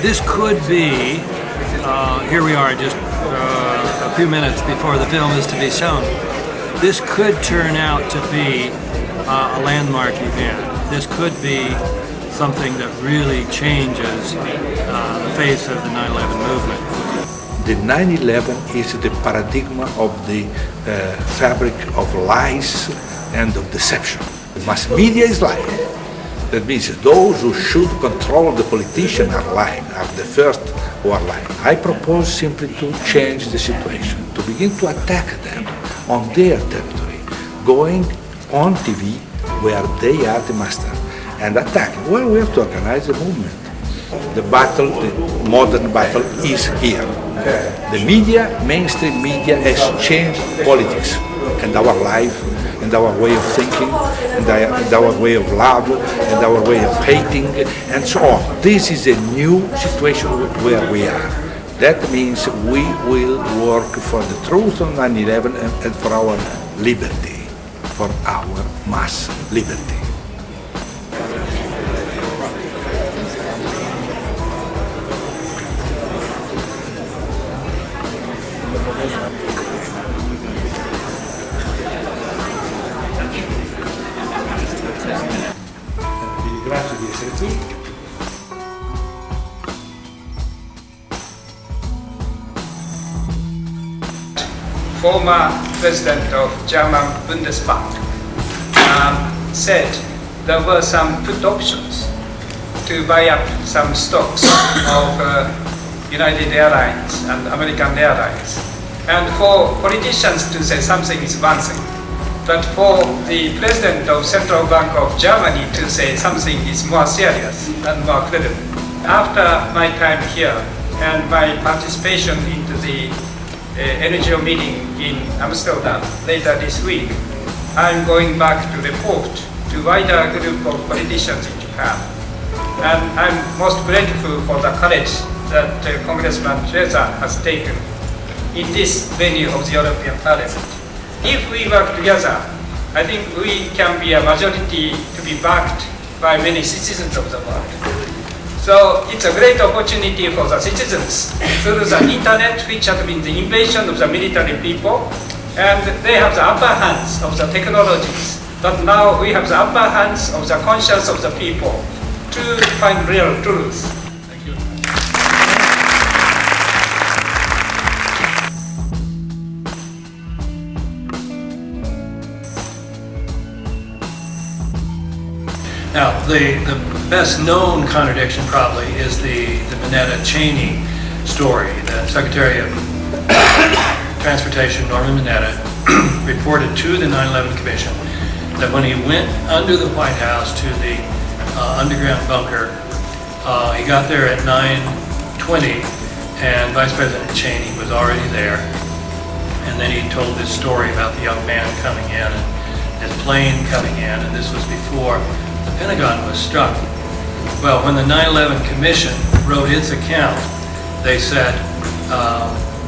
this could be, here we are just a few minutes before the film is to be shown. This could turn out to be a landmark event. This could be something that really changes the face of the 9/11 movement. The 9/11 is the paradigm of the fabric of lies and of deception. The mass media is lying. That means those who should control the politician are lying, are the first who are lying. I propose simply to change the situation, to begin to attack them on their territory, going on TV where they are the master and attacking. Well, we have to organize a movement. The battle, the modern battle is here. The media, mainstream media, has changed politics and our life and our way of thinking and our way of love and our way of hating and so on. This is a new situation where we are. That means we will work for the truth on 9/11 and for our liberty, for our mass liberty. Grazie di essere qui. Former president of German Bundesbank said there were some put options to buy up some stocks of United Airlines and American Airlines. And for politicians to say something is one thing, but for the president of Central Bank of Germany to say something is more serious and more credible. After my time here and my participation into the NGO meeting in Amsterdam later this week, I'm going back to report to wider group of politicians in Japan. And I'm most grateful for the courage that Congressman Chiesa has taken in this venue of the European Parliament. If we work together, I think we can be a majority to be backed by many citizens of the world. So it's a great opportunity for the citizens through the internet, which has been the invasion of the military people, and they have the upper hands of the technologies. But now we have the upper hands of the conscience of the people to find real truth. Thank you. Now, the best known contradiction probably is the Mineta-Cheney story. The Secretary of Transportation, Norman Mineta, reported to the 9/11 Commission that when he went under the White House to the underground bunker, he got there at 9:20 and Vice President Cheney was already there. And then he told this story about the young man coming in and his plane coming in, and this was before the Pentagon was struck. Well, when the 9/11 Commission wrote its account, they said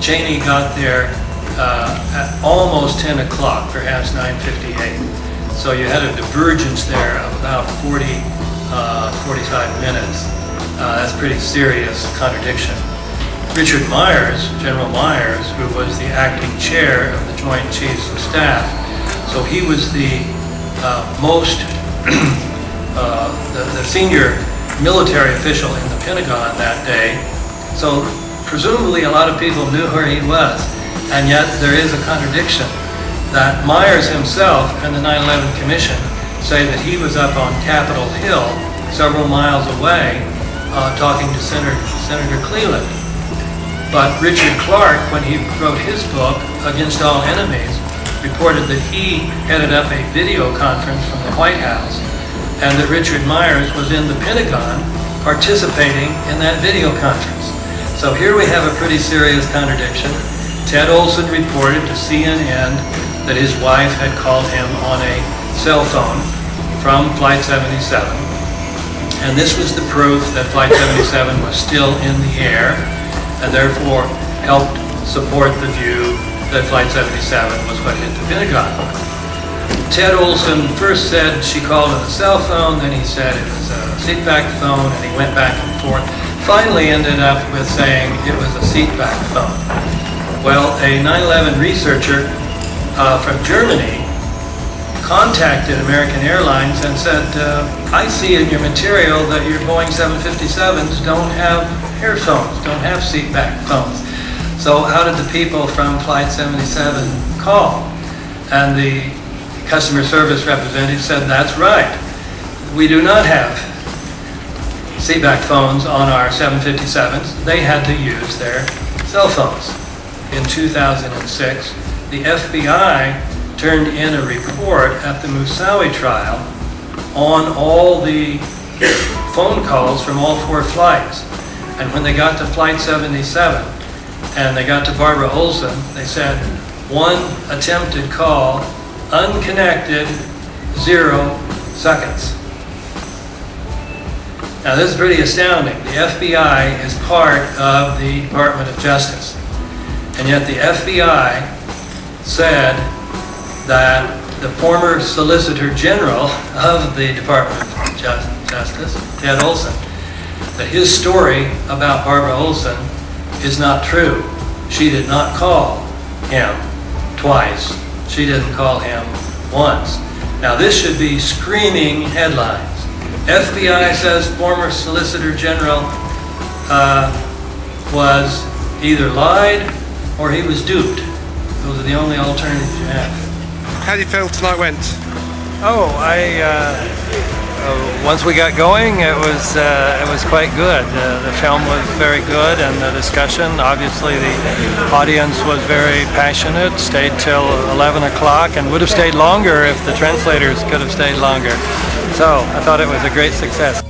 Cheney got there at almost 10 o'clock, perhaps 9:58. So you had a divergence there of about 45 minutes. That's pretty serious contradiction. Richard Myers, General Myers, who was the acting chair of the Joint Chiefs of Staff, so he was the the senior military official in the Pentagon that day. So presumably a lot of people knew where he was, and yet there is a contradiction that Myers himself and the 9/11 Commission say that he was up on Capitol Hill several miles away talking to Senator Cleveland. But Richard Clark, when he wrote his book, Against All Enemies, reported that he headed up a video conference from the White House and that Richard Myers was in the Pentagon participating in that video conference. So here we have a pretty serious contradiction. Ted Olson reported to CNN that his wife had called him on a cell phone from Flight 77. And this was the proof that Flight 77 was still in the air and therefore helped support the view that Flight 77 was what hit the Pentagon. Ted Olson first said she called on a cell phone, then he said it was a seatback phone, and he went back and forth. finally ended up with saying it was a seatback phone. Well, a 9/11 researcher from Germany contacted American Airlines and said, I see in your material that your Boeing 757s don't have earphones, don't have seatback phones. So how did the people from Flight 77 call? And the customer service representative said, that's right. We do not have seatback phones on our 757s. They had to use their cell phones. In 2006, the FBI turned in a report at the Moussaoui trial on all the phone calls from all 4 flights. And when they got to Flight 77 and they got to Barbara Olson, they said, 1 attempted call, unconnected, 0 seconds. Now this is pretty astounding. The FBI is part of the Department of Justice. And yet the FBI said that the former Solicitor General of the Department of Justice, Ted Olson, that his story about Barbara Olson is not true. She did not call him twice. She didn't call him once. Now this should be screaming headlines. FBI says former Solicitor General was either lied or he was duped. Those are the only alternatives you have. How do you feel tonight went? Oh, once we got going, it was quite good. The film was very good, and the discussion. Obviously, the audience was very passionate. Stayed till 11 o'clock, and would have stayed longer if the translators could have stayed longer. So I thought it was a great success.